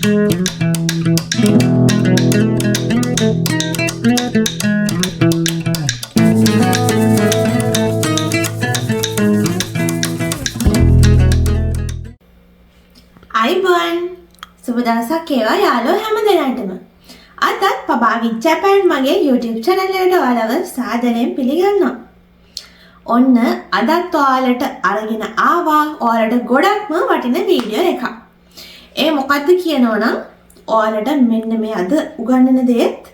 අයිබෝන් සුබ දවසක් වේවා යාළුවෝ හැම දෙනාටම. අදත් පබා විත් ජපාන් මගේ YouTube channel එකට ඔයාලව සාදරයෙන් පිළිගන්නවා. ඔන්න අදත් ඔයාලට අරගෙන ආවා ඔයාලට ගොඩක්ම වටින වීඩියෝ එකක්. ඒ මොකද්ද කියනවනම් ඔයාලට මෙන්න මේ අද උගන්වන දේත්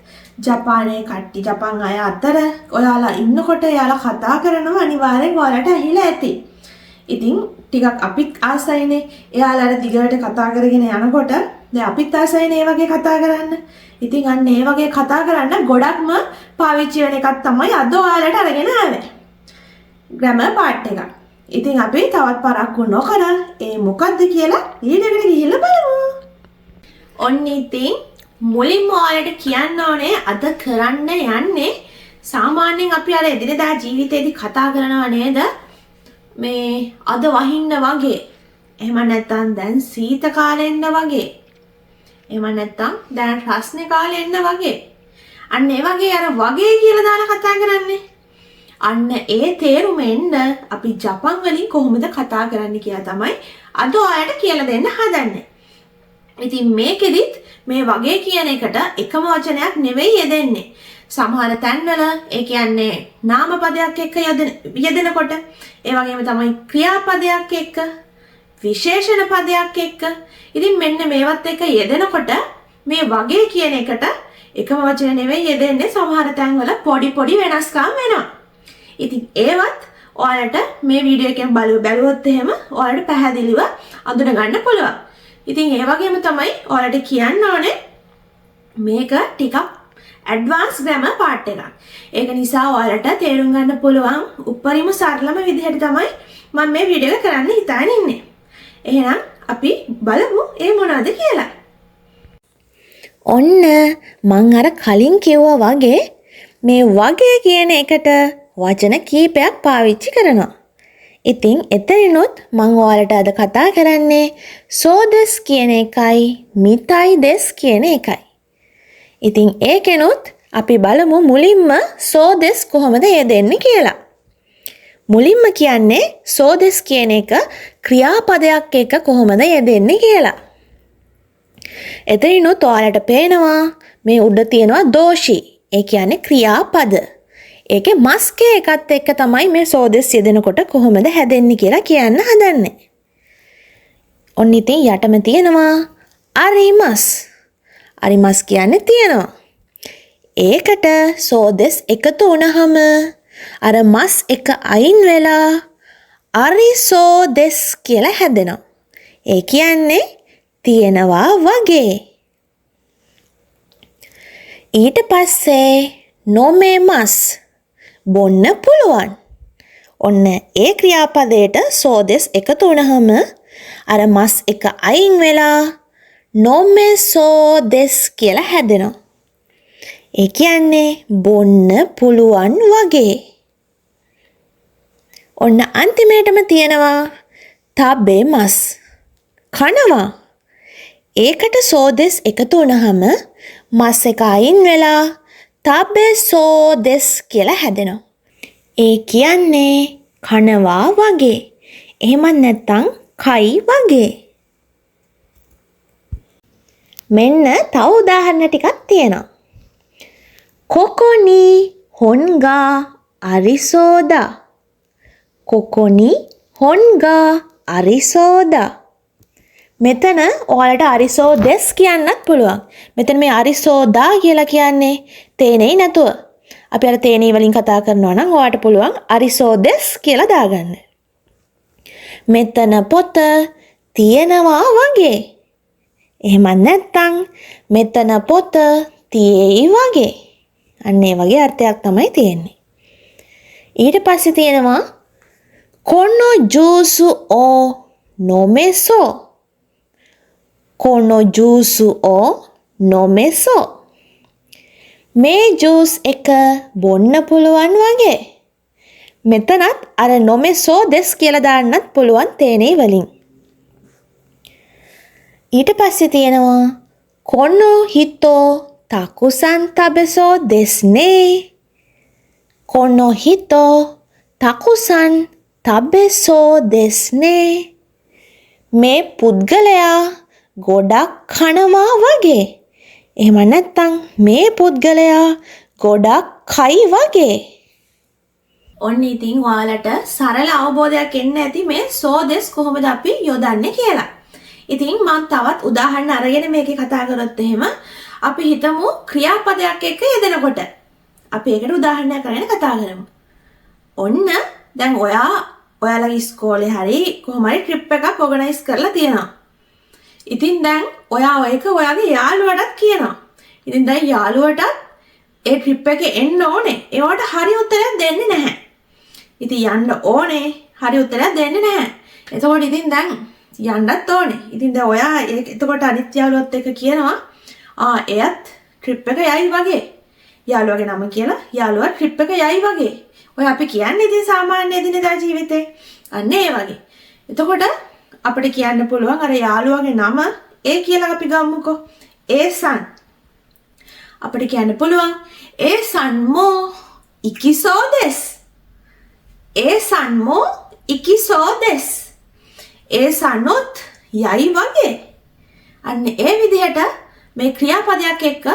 ජපානයේ කට්ටිය ජපාන් අය අතර ඔයාලා ඉන්නකොට එයාලා කතා කරනවා අනිවාර්යෙන් ඔයාලට ඇහිලා ඇති. ඉතින් ටිකක් අපිත් ආසයිනේ එයාලා අර දිගට කතා කරගෙන යනකොට දැන් අපිත් ආසයිනේ ඒ වගේ කතා කරන්න. ඉතින් අන්න ඒ වගේ කතා කරන්න ගොඩක්ම පාවිච්චි වෙන එකක් තමයි අද ඔයාලට අරගෙන ආවේ. ග්‍රැමර් පාර්ට් එක. ඉතින් අපි තවත් පරක්කු නොකර ඒ මොකද්ද කියලා ඊළඟට ගිහිල්ලා බලමු. ඔන්න ඉතින් මුලින්ම ඔයාලට කියන්න ඕනේ අද කරන්න යන්නේ සාමාන්‍යයෙන් අපි අර එදිනෙදා ජීවිතේදී කතා කරනවා නේද? මේ අද වහින්න වගේ. එහෙම නැත්නම් දැන් සීත කාලේ එන්න වගේ. එහෙම නැත්නම් දැන් රස්නේ කාලේ එන්න වගේ. අන්න ඒ වගේ අර වගේ කියලා දාලා කතා කරන්නේ. අන්න ඒ තේරුම එන්න අපි ජපන් වලින් කොහොමද කතා කරන්න කියලා තමයි අද ඔයාලට කියලා දෙන්න හදන්නේ. ඉතින් මේකෙදිත් මේ වගේ කියන එකට එකම වචනයක් නෙවෙයි යෙදෙන්නේ. සමහර තැන්වල ඒ කියන්නේ නාමපදයක් එක්ක යෙදෙනකොට ඒ වගේම තමයි ක්‍රියාපදයක් එක්ක විශේෂණ පදයක් එක්ක ඉතින් මෙන්න මේවත් එක්ක යෙදෙනකොට මේ වගේ කියන එකට එකම වචන නෙවෙයි යෙදෙන්නේ සමහර තැන්වල පොඩි වෙනස්කම් වෙනවා. ඉතින් ඒවත් ඔයාලට මේ වීඩියෝ එකෙන් බැලුවොත් එහෙම ඔයාලට පැහැදිලිව අඳුන ගන්න පුළුවන්. ඉතින් ඒ වගේම තමයි ඔයාලට කියන්න ඕනේ මේක ටිකක් ඇඩ්වාන්ස් ග්‍රැමර් පාර්ට් එකක්. ඒක නිසා ඔයාලට තේරුම් ගන්න පුළුවන් උපරිම සරලම විදිහට තමයි මම මේ වීඩියෝ එක කරන්න හිතාගෙන ඉන්නේ. එහෙනම් අපි බලමු ඒ මොනවද කියලා. ඔන්න මං අර කලින් කිව්වා වගේ මේ වගේ කියන එකට වචන කීපයක් පාවිච්චි කරනවා. ඉතින් එතනිනුත් මං ඔයාලට අද කතා කරන්නේ සෝදස් කියන එකයි මිතයි දෙස් කියන එකයි. ඉතින් ඒකෙනුත් අපි බලමු මුලින්ම සෝදස් කොහොමද යෙදෙන්නේ කියලා. මුලින්ම කියන්නේ සෝදස් කියන එක ක්‍රියාපදයක් එක්ක කොහොමද යෙදෙන්නේ කියලා. එතනිනුත් ඔයාලට පේනවා මේ උඩ තියෙනවා දෝෂි. ඒ කියන්නේ ක්‍රියාපද. ඒකේ මස්කේ එකත් එක්ක තමයි මේ සෝදස් යෙදෙනකොට කොහොමද හැදෙන්නේ කියලා කියන්න හදන්නේ. ඔන්න ඉතින් යටම තියෙනවා අරිමස්. අරිමස් කියන්නේ තියෙනවා. ඒකට සෝදස් එකතු වුණාම අර මස් එක අයින් වෙලා අරිසෝදස් කියලා හැදෙනවා. ඒ කියන්නේ තියෙනවා වගේ. ඊට පස්සේ නොමෙමස් බොන්න පුළුවන්. ඔන්න ඒ ක්‍රියාපදයට සෝදස් එකතු වුණාම අර මස් එක අයින් වෙලා නොමෙසෝදස් කියලා හැදෙනවා. ඒ කියන්නේ බොන්න පුළුවන් වගේ. ඔන්න අන්තිමේටම තියෙනවා තබෙමස්. කනවා. ඒකට සෝදස් එකතු වුණාම මස් එක අයින් වෙලා තබෙසෝදස් කියලා හැදෙනවා. ඒ කියන්නේ කනවා වගේ. එහෙම නැත්නම් කයි වගේ. මෙන්න තව උදාහරණ ටිකක් තියෙනවා. කොකොනි හොන්ගා අරිසෝදා. කොකොනි හොන්ගා අරිසෝදා. මෙතන ඔයාලට අරිසෝදස් කියන්නත් පුළුවන්. මෙතන මේ අරිසෝදා කියලා කියන්නේ තේනේ නැතුව. අපි අර තේනේ වලින් කතා කරනවා නම් ඔයාලට පුළුවන් අරිසෝදස් කියලා දාගන්න. මෙතන පොත තියෙනවා වගේ. එහෙම නැත්නම් මෙතන පොත තියෙයි වගේ. අන්න ඒ වගේ අර්ථයක් තමයි තියෙන්නේ. ඊට පස්සේ තියෙනවා කොනෝ ජූසු ඕ නොමෙසෝ. කොනෝ ජූසු ඕ නොමෙසෝ. මේ ජූස් එක බොන්න පුළුවන් වගේ. මෙතනත් අර නොමෙසෝ දෙස් කියලා දාන්නත් පුළුවන් තේනේ වලින්. ඊට පස්සේ තියෙනවා කොනෝ හිතෝ තකුසන් තබෙසෝ දෙස්නේ. කොනෝ හිතෝ තකුසන් තබෙසෝ දෙස්නේ. මේ පුද්ගලයා ගොඩක් කනවා වගේ. එහෙම නැත්නම් මේ පුද්ගලයා ගොඩක් කයි වගේ. ඔන්න ඉතින් ඔයාලට සරල අවබෝධයක් එන්න ඇති මේ සෝදෙස් කොහොමද අපි යොදන්නේ කියලා. ඉතින් මම තවත් උදාහරණ අරගෙන මේකේ කතා කරොත් එහෙම අපි හිතමු ක්‍රියාපදයක් එක්ක යෙදෙනකොට. අපි ඒකට උදාහරණයක් අරගෙන කතා කරමු. ඔන්න දැන් ඔයාලගේ ඉස්කෝලේ හරි කොහොම හරි ට්‍රිප් එකක් ඕගනයිස් කරලා තියෙනවා. ඉතින් දැන් ඔයා ඒක ඔයාගේ යාළුවටත් කියනවා. ඉතින් දැන් යාළුවටත් ඒ ට්‍රිප් එකේ එන්න ඕනේ. ඒවට හරි උත්තරයක් දෙන්නේ නැහැ. ඉතින් යන්න ඕනේ හරි උත්තරයක් දෙන්නේ නැහැ. එතකොට ඉතින් දැන් යන්නත් ඕනේ. ඉතින් දැන් ඔයා එතකොට අනිත් යාළුවත් එක්ක කියනවා එයත් ට්‍රිප් එක යයි වගේ. යාළුවගේ නම කියලා යාළුවා ට්‍රිප් එක යයි වගේ. ඔය අපි කියන්නේ ඉතින් සාමාන්‍ය එදිනෙදා ජීවිතේ. අන්න ඒ වගේ. එතකොට අපිට කියන්න පුළුවන් අර යාළුවගේ නම ඒ කියලා අපි ගමුකෝ. ඒසන්. අපිට කියන්න පුළුවන් ඒසන් මෝ ඉකිසෝදෙස්. ඒසන් මෝ ඉකිසෝදෙස්. ඒසන්ොත් යයි වගේ. අන්න ඒ විදිහට මේ ක්‍රියාපදයක් එක්ක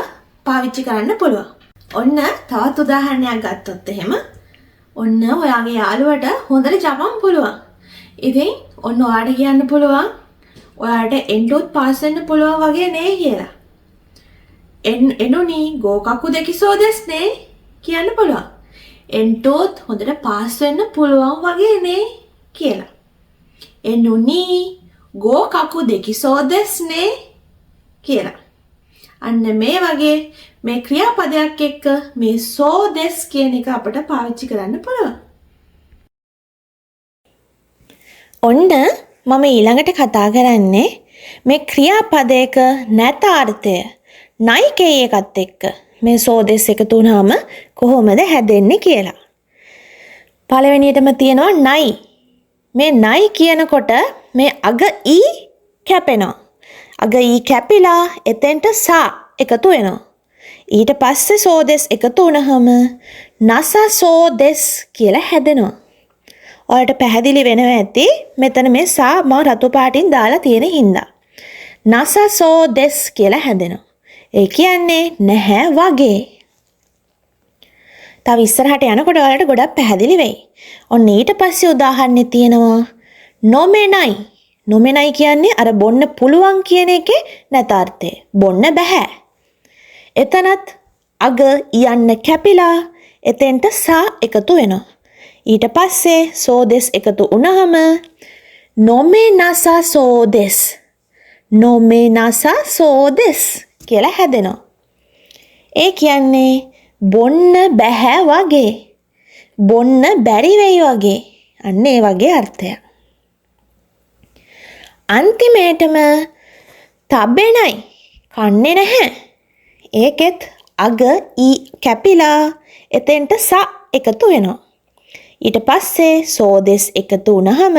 පාවිච්චි කරන්න පුළුවන්. ඔන්න තවත් උදාහරණයක් ගත්තොත් එහෙම ඔන්න ඔයාගේ යාළුවට හොඳට ජපන් පුළුවන්. ඉතින් ඔන්න ඔයාට කියන්න පුළුවන් ඔයාට එන්ටොත් පාස් වෙන්න පුළුවන් වගේ නේ කියලා. එනුනි ගෝකකු දෙකිසෝ දෙස්නේ කියන්න පුළුවන්. එන්ටොත් හොඳට පාස් වෙන්න පුළුවන් වගේ නේ කියලා. එනුනි ගෝකකු දෙකිසෝ දෙස්නේ කියලා. අන්න මේ වගේ මේ ක්‍රියාපදයක් එක්ක මේ සෝදෙස් කියන එක අපිට පාවිච්චි කරන්න පුළුවන්. ඔන්න මම ඊළඟට කතා කරන්නේ මේ ක්‍රියාපදයක නැතාර්ථය නයිකේ එකත් එක්ක මේ සෝදෙස් එකතු වුනහම කොහොමද හැදෙන්නේ කියලා. පළවෙනියටම තියෙනවා නයි. මේ නයි කියනකොට මේ අග ඊ කැපෙනවා. අග ඊ කැපිලා එතෙන්ට සා එකතු වෙනවා. ඊට පස්සේ සෝදෙස් එකතු වුනහම නස සෝදෙස් කියලා හැදෙනවා. ඔයාලට පැහැදිලි වෙනවා ඇති මෙතන මේ සා මම රතු පාටින් දාලා තියෙන හින්දා. නස සෝදෙස් කියලා හැදෙනවා. ඒ කියන්නේ නැහැ වගේ. තව ඉස්සරහට යනකොට ඔයාලට ගොඩක් පැහැදිලි වෙයි. ඔන්න ඊට පස්සේ උදාහරණේ තියෙනවා නොමෙනයි. නොමෙනයි කියන්නේ අර බොන්න පුළුවන් කියන එකේ නැතාර්ථය. බොන්න බෑ. එතනත් අග යන්න කැපිලා එතෙන්ට සා එකතු වෙනවා. ඊට පස්සේ සෝදෙස් එකතු වුණාම නොමෙනස සෝදෙස්. නොමෙනස සෝදෙස් කියලා හැදෙනවා. ඒ කියන්නේ බොන්න බෑ වගේ. බොන්න බැරි වෙයි වගේ. අන්න ඒ වගේ අර්ථයක්. අන්තිමේටම තබෙනයි කන්නේ නැහැ. ඒකෙත් අග ඊ කැපිලා එතෙන්ට ස එකතු වෙනවා. ඊට පස්සේ සෝදෙස් එකතු වුණාම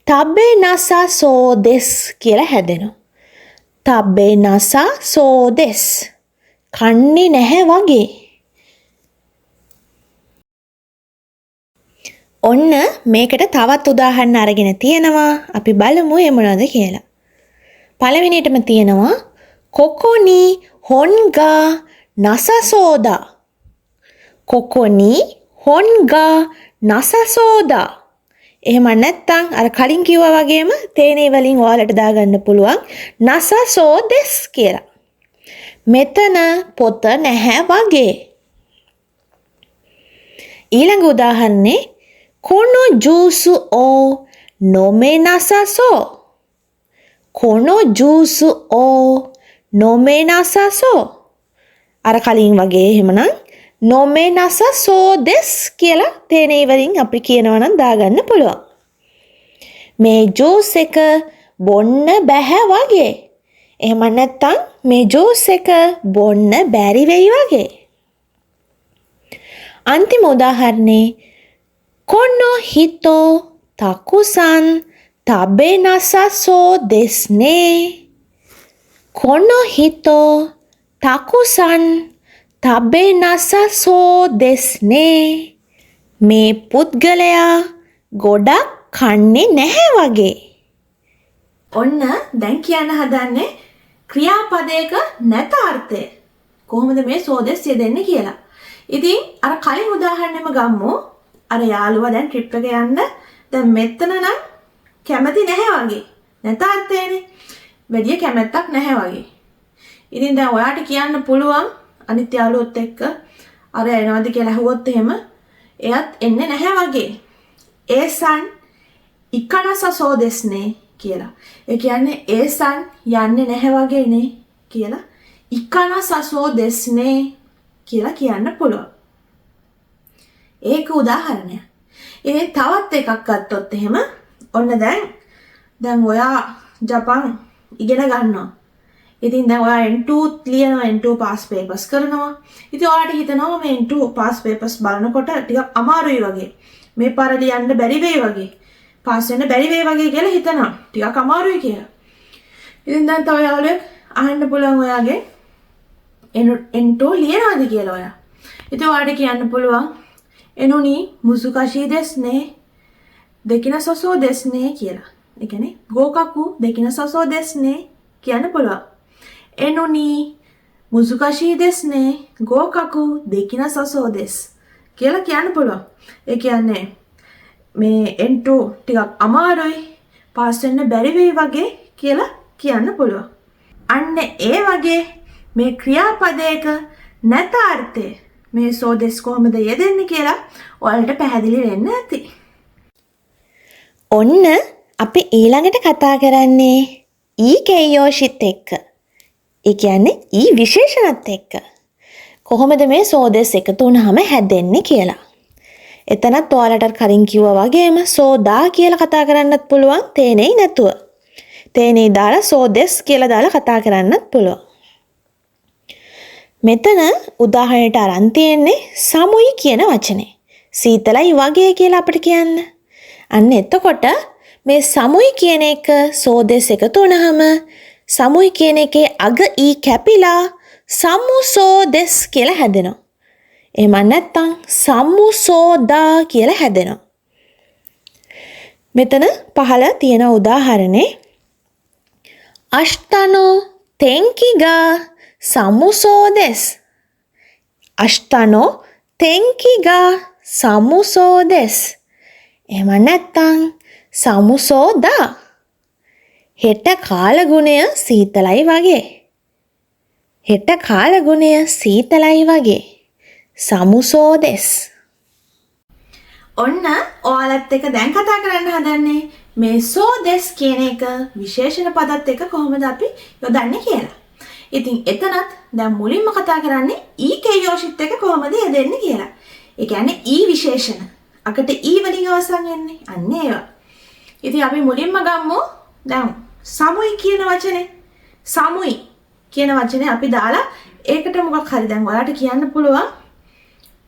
තබෙනස සෝදෙස් කියලා හැදෙනවා. තබෙනස සෝදෙස් කන්නේ නැහැ වගේ. ඔන්න මේකට තවත් උදාහරණ අරගෙන තියෙනවා. අපි බලමු ඒ මොනවද කියලා. පළවෙනියටම තියෙනවා කොකොනි හොන්ගා නසසෝදා. කොකොනි හොන්ගා නසසෝදා. එහෙම නැත්නම් අර කලින් කිව්වා වගේම තේනේ වලින් ඔයාලට දාගන්න පුළුවන් නසසෝදෙස් කියලා. මෙතන පොත නැහැ වගේ. ඊළඟ උදාහරණේ කොනො ජූසු ඕ නොමෙනසසෝ. කොනො ජූසු ඕ නොමෙනසසෝ. අර කලින් වගේ එහෙමනම් නොමෙනසසෝ දෙස් කියලා තේනේ වලින් අපි කියනවා නම් දාගන්න පුළුවන්. මේ ජූස් එක බොන්න බෑ වගේ. එහෙම නැත්නම් මේ ජූස් එක බොන්න බැරි වෙයි වගේ. අන්තිම උදාහරණේ කොනො හිතෝ තකුසන් තබෙනසසෝ දෙස්නේ. කොනොහිතෝ තකුසන් තබෙනසසෝ දෙස්නේ. මේ පුද්ගලයා ගොඩක් කන්නේ නැහැ වගේ. ඔන්න දැන් කියන්න හදන්නේ ක්‍රියාපදයක නැත අර්ථය. කොහොමද මේ සෝදෙස් යෙදෙන්නේ කියලා. ඉතින් අර කලින් උදාහරණෙම ගමු. අර යාළුවා දැන් ට්‍රිප් එක යන්න දැන් මෙතන නම් කැමති නැහැ වගේ. නැත අර්ථයනේ. වැඩි කැමැත්තක් නැහැ වගේ. ඉතින් දැන් ඔයාට කියන්න පුළුවන් අනිත් යාළුවොත් එක්ක අර එනවද කියලා අහුවොත් එහෙම එයත් එන්නේ නැහැ වගේ. ඒසන් ඉකනසසෝ දෙස්නේ කියලා. ඒ කියන්නේ ඒසන් යන්නේ නැහැ වගේනේ කියලා ඉකනසසෝ දෙස්නේ කියලා කියන්න පුළුවන්. ඒක උදාහරණයක්. ඉතින් තවත් එකක් ගත්තොත් එහෙම ඔන්න දැන් ඔයා ජපන් ඉගෙන ගන්නවා. ඉතින් දැන් ඔයා N2 ලියනවා N2 pass papers කරනවා. ඉතින් ඔයාට හිතෙනවා මේ N2 pass papers බලනකොට ටිකක් අමාරුයි වගේ. මේ පාර ලියන්න බැරි වෙයි වගේ. පාස් වෙන්න බැරි වෙයි වගේ කියලා හිතනවා. ටිකක් අමාරුයි කියලා. ඉතින් දැන් තව යාළුවෙක් අහන්න පුළුවන් ඔයාගේ N2 ලියනවාද කියලා ඔයා. ඉතින් ඔයාට කියන්න පුළුවන් එනුනි මුසුකාෂී දෙස්නේ දෙකින සසෝ දෙස්නේ කියලා. ඒ කියන්නේ ගෝකකු දෙකින සසෝ දෙස්නේ කියන්න පුළුවන්. එනුනි මුසුකාෂී දෙස්නේ ගෝකකු දෙකින සසෝ දෙස් කියලා කියන්න පුළුවන්. ඒ කියන්නේ මේ N2 ටිකක් අමාරුයි පාස් වෙන්න බැරි වෙයි වගේ කියලා කියන්න පුළුවන්. අන්න ඒ වගේ මේ ක්‍රියාපදයක නැත අර්ථය මේ සෝදෙස් කොහොමද යෙදෙන්නේ කියලා ඔයාලට පැහැදිලි වෙන්න ඇති. ඔන්න අපි ඊළඟට කතා කරන්නේ ඊ කේයෝෂිත් එක්ක. ඒ කියන්නේ ඊ විශේෂණත් එක්ක. කොහොමද මේ සෝදෙස් එකතු වුනහම හැදෙන්නේ කියලා. එතනත් ඔයාලට කලින් කිව්වා වගේම සෝදා කියලා කතා කරන්නත් පුළුවන් තේනේ නැතුව. තේනේ දාලා සෝදෙස් කියලා දාලා කතා කරන්නත් පුළුවන්. මෙතන උදාහරණයට අරන් තියෙන්නේ සමුයි කියන වචනේ. සීතලයි වගේ කියලා අපිට කියන්න. අන්න එතකොට මේ සමුයි කියන එක සෝදෙස් එකතු වුනහම සමුයි කියන එකේ අග ඊ කැපිලා සමුසෝදෙස් කියලා හැදෙනවා. එහෙම නැත්නම් සම්මුසෝදා කියලා හැදෙනවා. මෙතන පහළ තියෙන උදාහරණේ අෂ්ටනෝ තෙන්කිගා සම්මුසෝදෙස්. අෂ්ටනෝ තෙන්කිගා සම්මුසෝදෙස්. එහෙම නැත්නම් සම්මුසෝදා. හෙට කාලගුණය සීතලයි වගේ. හෙට කාලගුණය සීතලයි වගේ. සමුසෝදෙස්. ඔන්න ඔයාලත් එක්ක දැන් කතා කරන්න හදන්නේ මේ සෝදෙස් කියන එක විශේෂණ පදත් එක්ක කොහොමද අපි යොදන්නේ කියලා. ඉතින් එතනත් දැන් මුලින්ම කතා කරන්නේ ඊ කේයෝෂිත් එක්ක කොහොමද යෙදෙන්නේ කියලා. ඒ කියන්නේ ඊ විශේෂණ. අකට ඊ වලින් අවසන් වෙන්නේ. අන්න ඒවා. ඉතින් අපි මුලින්ම ගමු දැන් සමුයි කියන වචනේ. සමුයි කියන වචනේ අපි දාලා ඒකට මොකක් හරි දැන් ඔයාලට කියන්න පුළුවන්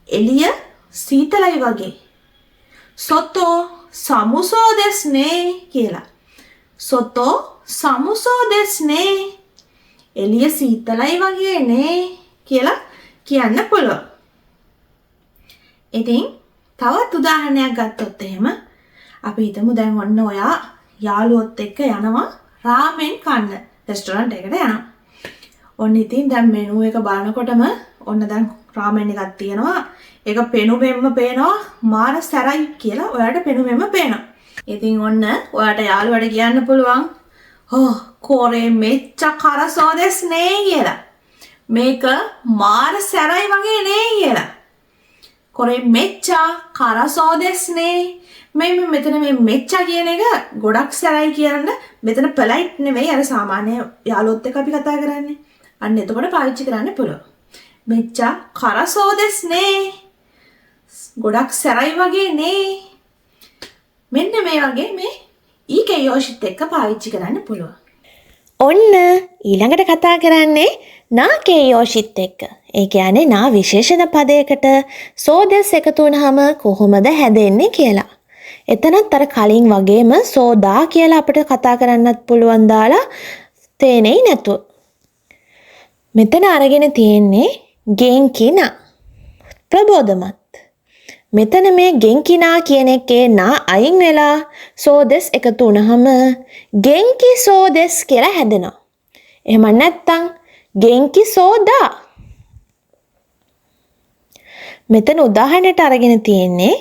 එළිය සීතලයි වගේ. සොතෝ සමුසෝ දෙස්නේ කියලා. සොතෝ සමුසෝ දෙස්නේ. එළිය සීතලයි වගේ නේ කියලා කියන්න පුළුවන්. ඉතින් තවත් උදාහරණයක් ගත්තොත් එහෙම අපි හිතමු දැන් ඔන්න ඔයා යාළුවොත් එක්ක යනවා රාමෙන් කන්න රෙස්ටොරන්ට් එකට යනවා. ඔන්න ඉතින් දැන් මෙනු එක බලනකොටම ඔන්න දැන් රාමෙන් එකක් තියෙනවා. ඒක පෙනුමෙන්ම පේනවා මාර සැරයි කියලා ඔයාලට පෙනුමෙන්ම පේනවා. ඉතින් ඔන්න ඔයාට යාළුවාට කියන්න පුළුවන් කොරේ මෙච්ච කරසෝදෙස් නේ කියලා. මේක මාර සැරයි වගේ නේ කියලා. කොරේ මෙච්ච කරසෝදෙස් නේ. මෙතන මේ මෙච්ච කියන එක ගොඩක් සැරයි කියන්න මෙතන පොලයිට් නෙවෙයි අර සාමාන්‍ය යාළුවොත් එක්ක අපි කතා කරන්නේ. අන්න එතකොට පාවිච්චි කරන්න පුළුවන්. මෙච්ච කරසෝදෙස් නේ. ගොඩක් සැරයි වගේ නේ. මෙන්න මේ වගේ මේ ඊකේ යෝෂිත් එක්ක පාවිච්චි කරන්න පුළුවන්. ඔන්න ඊළඟට කතා කරන්නේ නාකේ යෝෂිත් එක්ක. ඒ කියන්නේ නා විශේෂණ පදයකට සෝදෙස් එකතු වුනහම කොහොමද හැදෙන්නේ කියලා. එතනත් අර කලින් වගේම සෝදා කියලා අපිට කතා කරන්නත් පුළුවන් දාලා තේනේ නැතුව. මෙතන අරගෙන තියෙන්නේ ගෙන්කිනා ප්‍රබෝධමත්. මෙතන මේ ගෙන්කිනා කියන එකේ නා අයින් වෙලා සෝදෙස් එකතු වුණාම ගෙන්කි සෝදෙස් කියලා හැදෙනවා. එහෙම නැත්නම් ගෙන්කි සෝදා. මෙතන උදාහරණයට අරගෙන තියෙන්නේ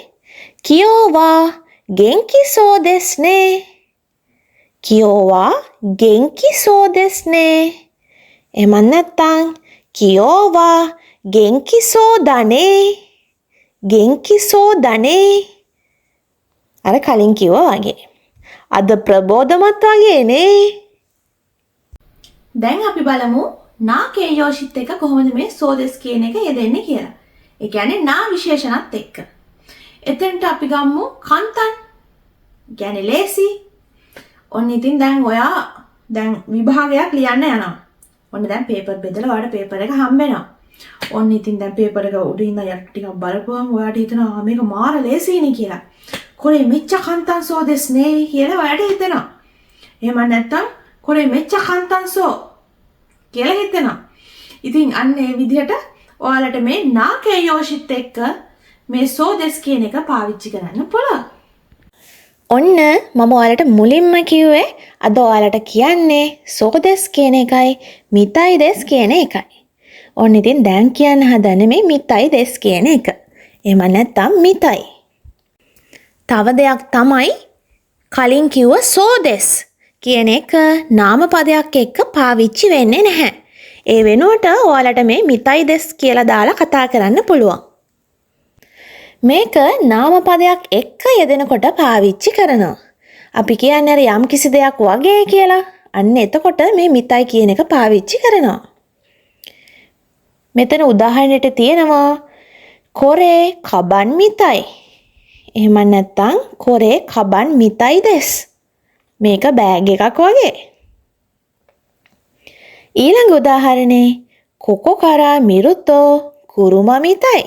කියෝවා ගෙන්කි සෝදෙස් නේ. කියෝවා ගෙන්කි සෝදෙස් නේ. එහෙම නැත්නම් කියෝවා ගෙන්කි සෝදානේ. ගෙන්කි සෝදානේ. අර කලින් කිව්වා වගේ. අද ප්‍රබෝධමත් වගේ නේ. දැන් අපි බලමු නා කේයෝෂිත් එක කොහොමද මේ සෝදෙස් කියන එක යෙදෙන්නේ කියලා. ඒ කියන්නේ නා විශේෂණත් එක්ක. එතෙන්ට අපි ගමු කන්තන්. කියන්නේ ලේසි. ඔන්න ඉතින් දැන් ඔයා දැන් විභාගයක් ලියන්න යනවා. ඔන්න දැන් පේපර් බෙදලා ඔයාලට පේපර් එක හම්බ වෙනවා. ඔන්න ඉතින් දැන් පේපර් එක උඩින් ඉඳන් යට ටිකක් බලපුවම ඔයාලට හිතෙනවා මේක මාර ලේසියිනේ කියලා. කොරේ මෙච්ච කන්තන් සෝදෙස් නේ කියලා ඔයාලට හිතෙනවා. එහෙම නැත්නම් කොරේ මෙච්ච කන්තන් සෝ කියලා හිතෙනවා. ඉතින් අන්න ඒ විදිහට ඔයාලට මේ නාකේයෝෂිත් එක්ක මේ සෝදෙස් කියන එක පාවිච්චි කරන්න පුළුවන්. ඔන්න මම ඔයාලට මුලින්ම කිව්වේ අද ඔයාලට කියන්නේ සෝදෙස් කියන එකයි මිතයි දෙස් කියන එකයි. ඔන්න ඉතින් දැන් කියන්න හදන්නේ මේ මිතයි දෙස් කියන එක. එහෙම නැත්නම් මිතයි. තව දෙයක් තමයි කලින් කිව්ව සෝදෙස් කියන එක නාමපදයක් එක්ක පාවිච්චි වෙන්නේ නැහැ. ඒ වෙනුවට ඔයාලට මේ මිතයි දෙස් කියලා දාලා කතා කරන්න පුළුවන්. මේක නාමපදයක් එක්ක යෙදෙනකොට පාවිච්චි කරනවා. අපි කියන්නේ අර යම් කිසි දෙයක් වගේ කියලා. අන්න එතකොට මේ මිතයි කියන එක පාවිච්චි කරනවා. මෙතන උදාහරණයට තියෙනවා කොරේ කබන් මිතයි. එහෙම නැත්නම් කොරේ කබන් මිතයි දෙස්. මේක බෑග් එකක් වගේ. ඊළඟ උදාහරණේ කොකෝ කරා මිරුතෝ කුරුමා මිතයි.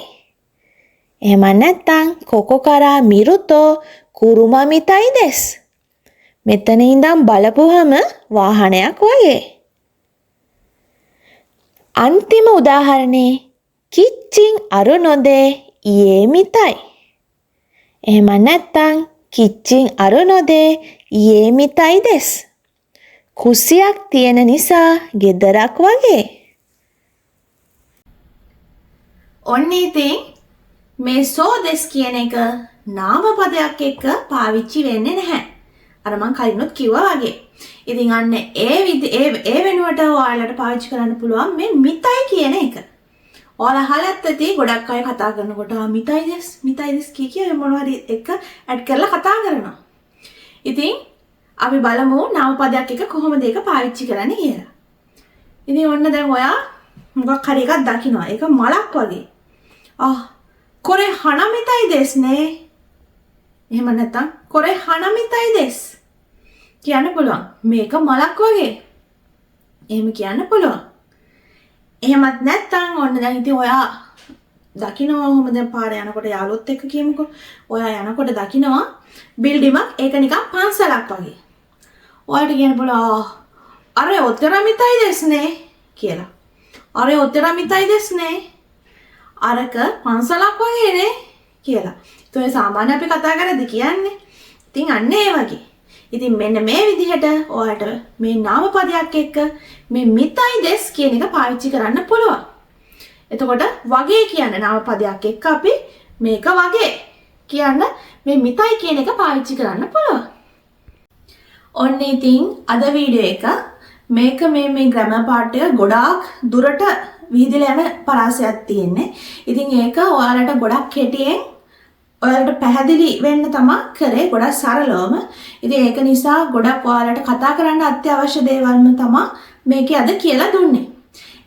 එහෙම නැත්නම් කොකෝ කරා මිරුතෝ කුරුමා මිතයි දෙස්. මෙතන ඉඳන් බලපුවම වාහනයක් වගේ. අන්තිම උදාහරණේ කිච්චින් අරුනොදේ ඊයේ මිතයි. එහෙම නැත්නම් කිච්චින් අරුනොදේ ඊයේ මිතයි දෙස්. කුස්සියක් තියෙන නිසා ගෙදරක් වගේ. ඔන්න ඉතින් මේ සෝදෙස් කියන එක නාමපදයක් එක්ක පාවිච්චි වෙන්නේ නැහැ. අර මං කලිනුත් කිව්වා වගේ. ඉතින් අන්න ඒ වෙනුවට ඔයාලට පාවිච්චි කරන්න පුළුවන් මේ මිතයි කියන එක. ඔයාලා අහලත් ඇති ගොඩක් අය කතා කරනකොට මිතයි දෙස් කිය මොනවද එක ඇඩ් කරලා කතා කරනවා. ඉතින් අපි බලමු නාමපදයක් එක කොහොමද ඒක පාවිච්චි කරන්නේ කියලා. ඉතින් ඔන්න දැන් ඔයා මොකක් හරි එකක් දකිනවා. ඒක මලක් වගේ. කොරේ හන මිතයි දෙස් නේ. එහෙම නැත්නම් කොරේ හන මිතයි දෙස් කියන්න පුළුවන්. මේක මලක් වගේ. එහෙම කියන්න පුළුවන්. එහෙමත් නැත්නම් ඔන්න දැන් ඉතින් ඔයා දකිනවා ඔහොම දැන් පාරේ යනකොට යාළුවොත් එක්ක කියමුකෝ. ඔයා යනකොට දකිනවා බිල්ඩිමක් ඒක නිකන් පන්සලක් වගේ. ඔයාලට කියන්න පුළුවන් අර ඔතර මිතයි දෙස් නේ කියලා. අර ඔතර මිතයි දෙස් නේ. අරක පන්සලක් වගේ නේ කියලා. ඒතකොට සාමාන්‍ය අපි කතා කරද්දී කියන්නේ. ඉතින් අන්න ඒ වගේ. ඉතින් මෙන්න මේ විදිහට ඔයාලට මේ නාමපදයක් එක්ක මේ මිතයි දෙස් කියන එක පාවිච්චි කරන්න පුළුවන්. එතකොට වගේ කියන්නේ නාමපදයක් එක්ක අපි මේක වගේ කියන්න මේ මිතයි කියන එක පාවිච්චි කරන්න පුළුවන්. ඔන්න ඉතින් අද වීඩියෝ එක මේක මේ ග්‍රැමර් පාර්ට් එක ගොඩාක් දුරට විහිදලා යන පරාසයක් තියෙන්නේ. ඉතින් ඒක ඔයාලට ගොඩක් කෙටියෙන් ඔයාලට පැහැදිලි වෙන්න තමයි කරේ ගොඩක් සරලවම. ඉතින් ඒක නිසා ගොඩක් ඔයාලට කතා කරන්න අත්‍යවශ්‍ය දේවල්ම තමයි මේකේ අද කියලා දුන්නේ.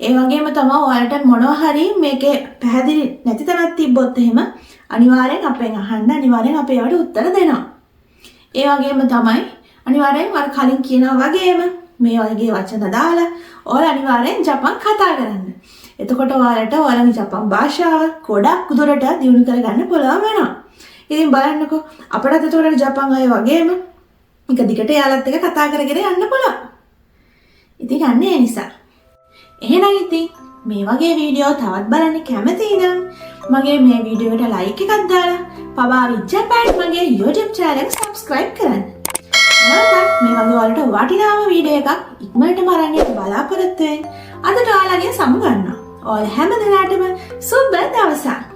ඒ වගේම තමයි ඔයාලට මොනවා හරි මේකේ පැහැදිලි නැති තැනක් තිබ්බොත් එහෙම අනිවාර්යෙන් අපෙන් අහන්න අනිවාර්යෙන් අපි ඒවට උත්තර දෙනවා. ඒ වගේම තමයි අනිවාර්යෙන් අර කලින් කියනා වගේම මේ වගේ වචන දාලා ඔයාලා අනිවාර්යෙන් ජපන් කතා කරන්න. එතකොට ඔයාලට ඔයාලගේ ජපන් භාෂාව ගොඩක් දුරට දියුණු කරගන්න පුළුවන් වෙනවා. ඉතින් බලන්නකෝ අපිටත් එතකොට ජපන් අය වගේම එක දිගට යාළුවත් එක්ක කතා කරගෙන යන්න පුළුවන්. ඉතින් අන්න ඒ නිසා. එහෙනම් ඉතින් මේ වගේ වීඩියෝ තවත් බලන්න කැමතියි නම් මගේ මේ වීඩියෝ එකට ලයික් එකක් දාලා පබා විජ්ජපෑන් මගේ YouTube channel එක subscribe කරන්න. නැවතත් මේ වගේ වලට වටිනාම වීඩියෝ එකක් ඉක්මනටම අරන් යන්න බලාපොරොත්තු වෙන්න. අදට ඔයාලගෙන් සමු ගන්නවා. ඔයාලා හැම දිනකටම සුබ දවසක්.